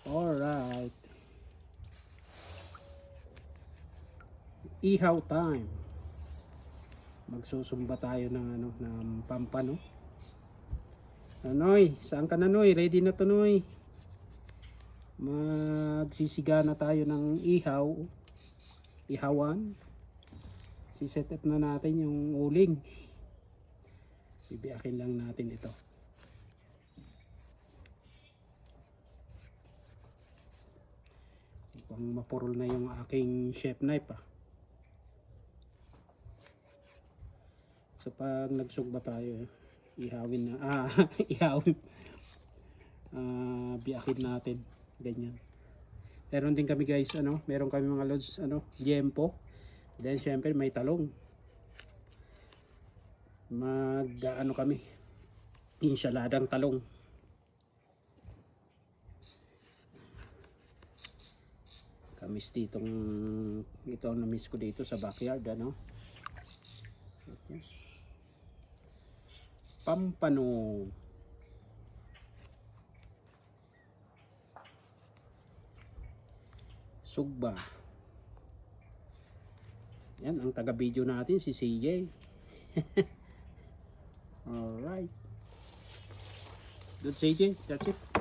Alright. Ihaw time. Magsusumba tayo ng ng pampano. Noy, saan ka na Noy? Ready na to Noy. Magsisiga na tayo ng ihawan. Siset up na natin yung uling. Bibiyakin lang natin ito. Pang mapurol na yung aking chef knife So pag nagsugba tayo, ihawin na ihawin biyakin natin ganyan. Meron din kami guys meron kami mga loads liempo. Then syempre may talong. Kami insyaladang talong. Kamis ditong ito ang na-miss ko dito sa backyard Okay. Pampano. Sugba. Yan ang taga-video natin si CJ. Alright. Good CJ, that's it.